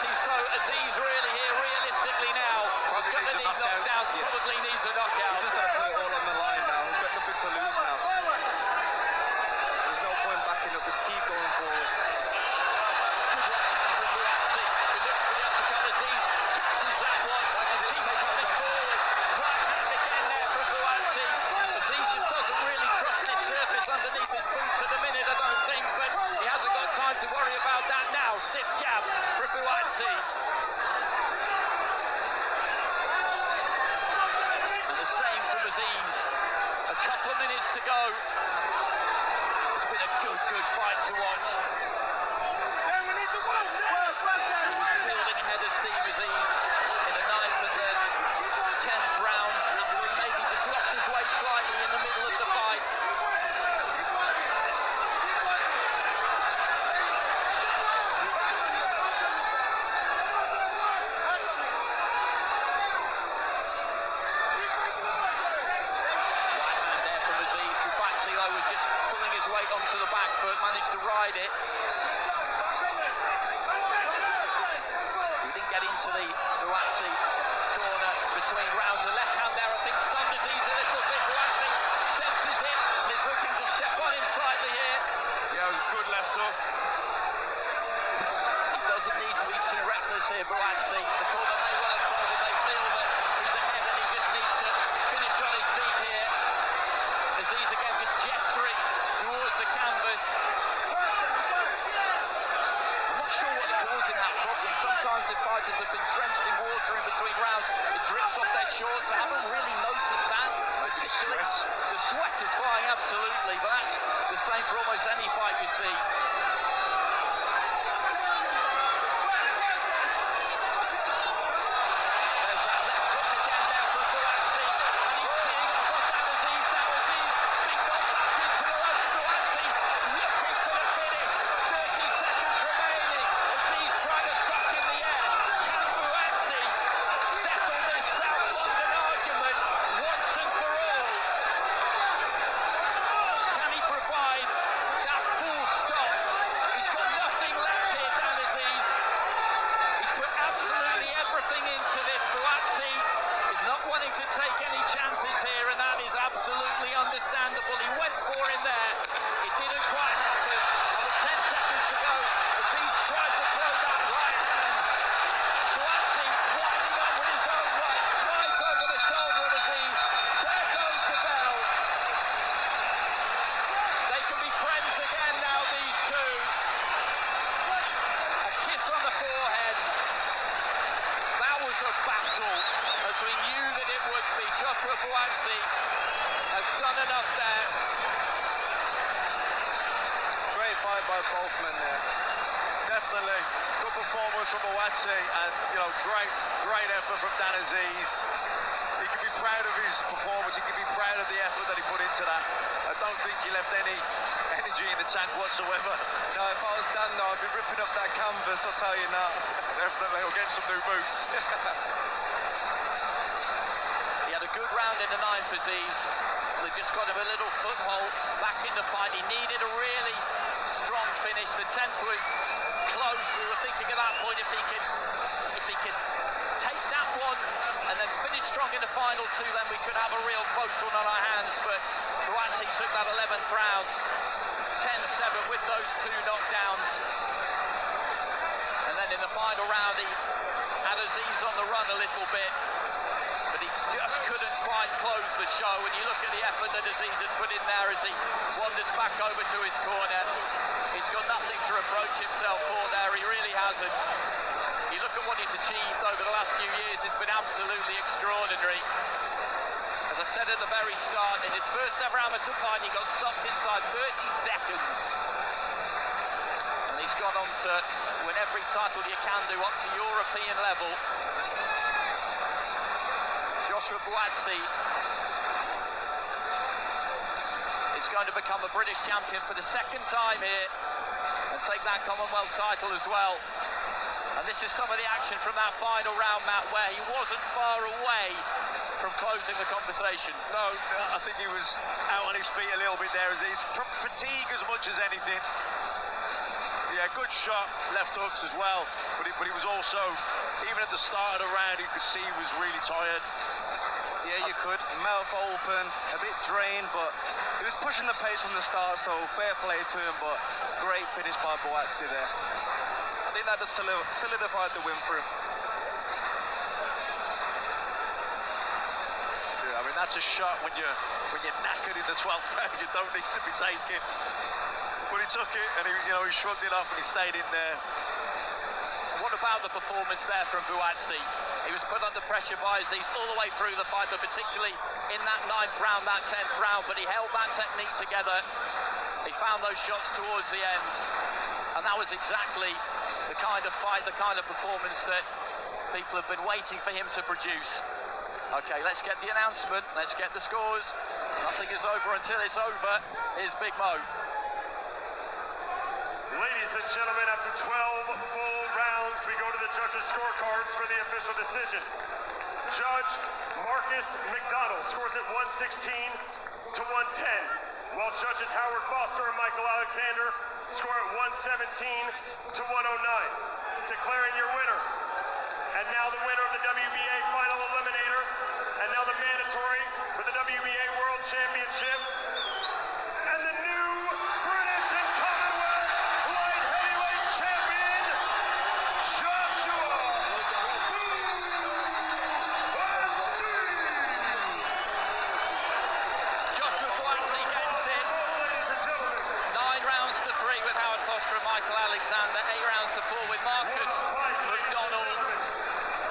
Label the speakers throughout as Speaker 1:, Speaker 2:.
Speaker 1: Buatsi, so Azeez really here, realistically now. He's going to need knockdowns, probably needs a knockout.
Speaker 2: He's just got to put it all on the line now. He's got nothing to lose now. There's no point backing up, just keep going forward.
Speaker 1: Good left hand from Buatsi. He looks for the uppercut. Azeez catches that one and keeps coming forward. Right hand again there from Buatsi. Azeez just doesn't really trust his surface underneath his boots at the minute, I don't think, but he hasn't got time to worry about that now. Stiff jab from Buatsi. And the same from Azeez. A couple of minutes to go. It's been a good fight to watch. He was building ahead of steam, Azeez, in the 9th and the 10th rounds, after he maybe just lost his way slightly in the middle of the fight. Buatsi was just pulling his weight onto the back, but managed to ride it. He didn't get into the Buatsi corner between rounds. A left hand there, I think, stunned Azeez a little bit. Buatsi senses it and is looking to step on him slightly here.
Speaker 2: Yeah, it was a good left hook.
Speaker 1: He doesn't need to be too reckless here, Buatsi. The corner may well have told him they feel that he's ahead and he just needs to finish on his feet here. Azeez again just gesturing towards the canvas. I'm not sure what's causing that problem. Sometimes if fighters have been drenched in water in between rounds, it drips off their shorts. I haven't really noticed that. Particularly, the sweat is flying, absolutely, but that's the same for almost any fight you see. There's that left hook again there from Buatsi, and he's teeing off on that Azeez now. Azeez being knocked back into the ropes. Buatsi looking for the finish. 30 seconds remaining. Azeez trying to suck in the air. Can Buatsi settle this South London argument once and for all? Can he provide that full stop? He's got nothing left here, Dan Azeez. He's put absolutely everything into this. Buatsi is not wanting to take any chances here, and that is absolutely understandable. He went for him there. It didn't quite happen. With 10 seconds to go, Azeez tried to throw that right hand. Buatsi winding up with his own right, slides over the shoulder of Azeez. There goes the bell. They can be friends again now, these two. A kiss on the forehead. That was a battle, as we knew that it would be. Joshua Buatsi has done enough there.
Speaker 2: Great fight by both men there. Definitely good performance from Buatsi, and great effort from Dan Azeez. He can be proud of his performance. He can be proud of the effort that he put into that. I don't think he left any energy in the tank whatsoever.
Speaker 3: No, if I was Dan, though, I'd be ripping up that canvas, I'll tell you now.
Speaker 2: Definitely, he'll get some new boots.
Speaker 1: He had a good round in the 9th, Azeez. They just got him a little foothold back in the fight. He needed a really strong finish. The 10th was close. We were thinking at that point if he could take that one and then finish strong in the final two, then we could have a real close one on our hands. But Buatsi took that 11th round, 10-7 with those two knockdowns. And then in the final round, he had Azeez on the run a little bit, but he just couldn't quite close the show. When you look at the effort that Azeez has put in there as he wanders back over to his corner, he's got nothing to reproach himself for there. He really hasn't. You look at what he's achieved over the last few years, it's been absolutely extraordinary. As I said at the very start, in his first ever amateur fight, he got stopped inside 30 seconds. And he's gone on to win every title you can do up to European level. Joshua Buatsi is going to become a British champion for the second time here and take that Commonwealth title as well. And this is some of the action from that final round, Matt, where he wasn't far away from closing the conversation.
Speaker 2: No, I think he was out on his feet a little bit there, Azeez. Fatigue as much as anything. Yeah, good shot, left hooks as well. But he was also, even at the start of the round, you could see he was really tired.
Speaker 3: Yeah, you could. Mouth open, a bit drained, but he was pushing the pace from the start, so fair play to him, but great finish by Buatsi there. I think that just solidified the win for him.
Speaker 2: Yeah, I mean, that's a shot when you're knackered in the 12th round, you don't need to be taking. But he took it and he shrugged it off and he stayed in there.
Speaker 1: What about the performance there from Buatsi? He was put under pressure by Azeez all the way through the fight, but particularly in that 9th round, that 10th round, but he held that technique together. He found those shots towards the end, and that was exactly the kind of fight, the kind of performance that people have been waiting for him to produce. Okay, let's get the announcement, let's get the scores. Nothing is over until it's over. Here's Big Mo.
Speaker 4: Ladies and gentlemen, after 12 full rounds, we go to the judges' scorecards for the official decision. Judge Marcus McDonald scores at 116 to 110, while judges Howard Foster and Michael Alexander score at 117 to 109. Declaring your winner. And now the winner of the WBA Final Eliminator, and now the mandatory for the WBA World Championship, and the new British and Commonwealth Light Heavyweight Champion, Joshua Buatsi.
Speaker 1: Joshua Buatsi gets it. 9 rounds to 3 with Howard Foster and Michael Alexander. 8 rounds to 4 with Marcus McDonald.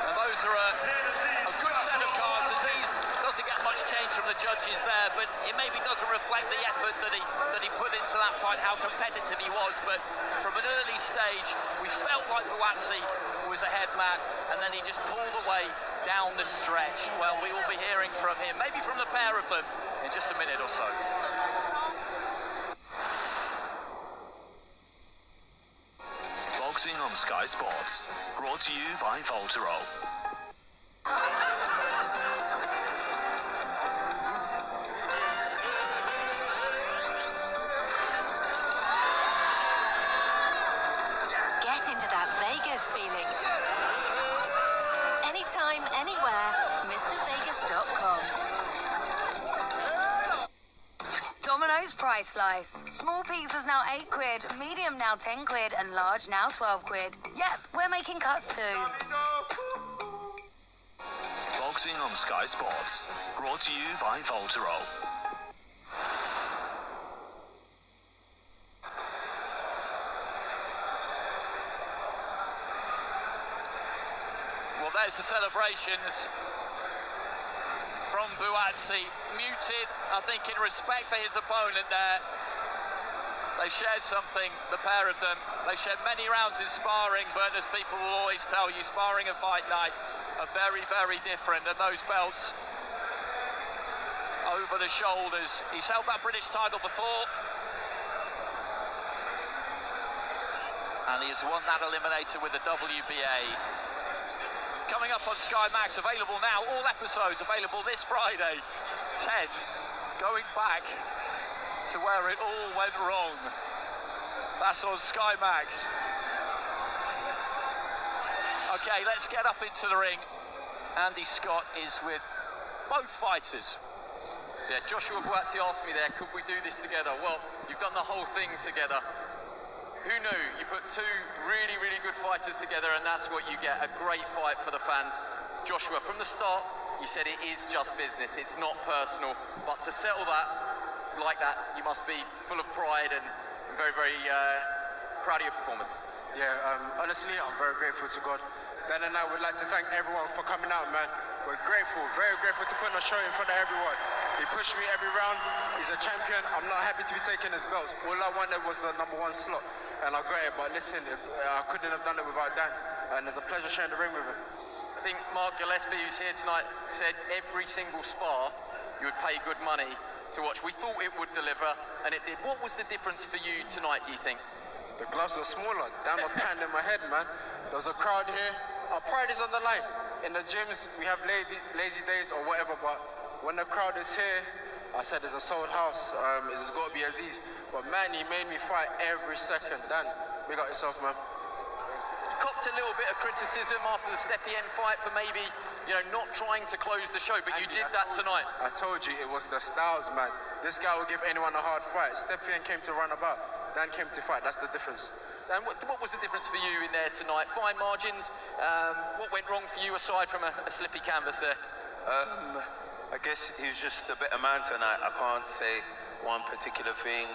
Speaker 1: And those are a good set of cards. Azeez doesn't get much change from the judges there, but it maybe doesn't reflect the effort that he put into that fight, how competitive he was. But from an early stage, we felt like Buatsi was ahead, Matt, and then he just pulled away down the stretch. Well, we will be hearing from him, maybe from the pair of them, in just a minute or so.
Speaker 5: Boxing on Sky Sports, brought to you by Voltero.
Speaker 6: Get into that Vegas feeling. Anytime, anywhere, MrVegas.com.
Speaker 7: Domino's Price Slice. Small pizzas now £8, medium now £10, and large now £12. Yep, we're making cuts too.
Speaker 5: Boxing on Sky Sports, brought to you by Voltero.
Speaker 1: Well, there's the celebrations from Buatsi, muted, I think, in respect for his opponent there. They shared something, the pair of them. They shared many rounds in sparring, but as people will always tell you, sparring and fight night are very, very different. And those belts over the shoulders. He's held that British title before. And he has won that eliminator with the WBA. Coming up on Sky Max, available now, all episodes available this Friday. Ted, going back to where it all went wrong. That's on Sky Max. Okay, let's get up into the ring. Andy Scott is with both fighters.
Speaker 8: Yeah, Joshua Buatsi asked me there, could we do this together? Well, you've done the whole thing together. Who knew? You put two really, really good fighters together, and that's what you get, a great fight for the fans. Joshua, from the start, you said it is just business, it's not personal, but to settle that like that, you must be full of pride and very, very proud of your performance.
Speaker 9: Yeah, honestly, I'm very grateful to God. Ben and I would like to thank everyone for coming out, man. We're grateful, very grateful to put on a show in front of everyone. He pushed me every round. He's a champion. I'm not happy to be taking his belts. All I wanted was the #1 slot, and I got it. But listen, I couldn't have done it without Dan, and it's a pleasure sharing the ring with him.
Speaker 8: I think Mark Gillespie, who's here tonight, said every single spar you would pay good money to watch. We thought it would deliver, and it did. What was the difference for you tonight, do you think?
Speaker 9: The gloves were smaller. Dan was pounding my head, man. There was a crowd here. Our pride is on the line. In the gyms, we have lazy days or whatever, but when the crowd is here, I said it's a sold house. It's got to be Azeez. But man, he made me fight every second. Dan, big up yourself, man.
Speaker 8: Copped a little bit of criticism after the Stepien fight for maybe, not trying to close the show, but you did that tonight.
Speaker 9: I told you it was the styles, man. This guy will give anyone a hard fight. Stepien came to run about. Dan came to fight. That's the difference.
Speaker 8: And what was the difference for you in there tonight? Fine margins. What went wrong for you aside from a slippy canvas there?
Speaker 10: I guess he was just a better man tonight. I can't say one particular thing.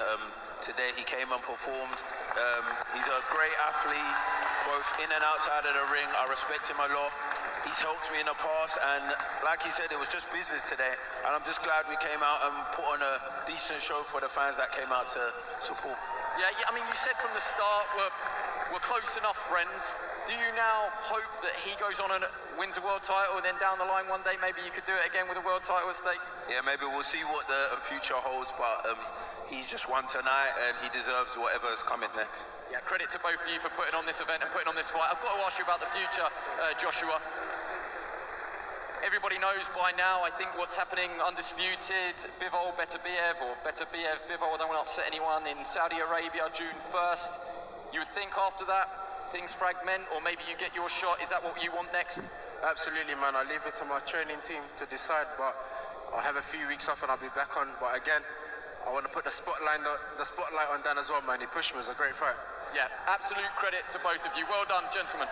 Speaker 10: Today he came and performed. He's a great athlete, both in and outside of the ring. I respect him a lot. He's helped me in the past, and like he said, it was just business today. And I'm just glad we came out and put on a decent show for the fans that came out to support.
Speaker 8: Yeah, I mean, you said from the start we're close enough friends. Do you now hope that he goes on and wins a world title, and then down the line one day maybe you could do it again with a world title at stake?
Speaker 10: Yeah, maybe we'll see what the future holds, but he's just won tonight and he deserves whatever is coming next.
Speaker 8: Yeah, credit to both of you for putting on this event and putting on this fight. I've got to ask you about the future, Joshua. Everybody knows by now, I think, what's happening undisputed. Bivol, Beterbiev, or Beterbiev, Bivol, I don't want to upset anyone, in Saudi Arabia, June 1st. You would think after that, things fragment, or maybe you get your shot. Is that what you want next?
Speaker 9: Absolutely, man. I leave it to my training team to decide, but I'll have a few weeks off and I'll be back on. But again, I want to put the spotlight on Dan as well, man. He pushed me. It was a great fight.
Speaker 8: Yeah, absolute credit to both of you. Well done, gentlemen.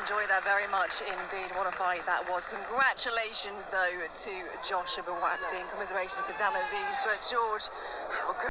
Speaker 11: Enjoy that very much indeed. What a fight that was. Congratulations, though, to Joshua Buatsi, and commiserations to Dan Azeez. But George, how good.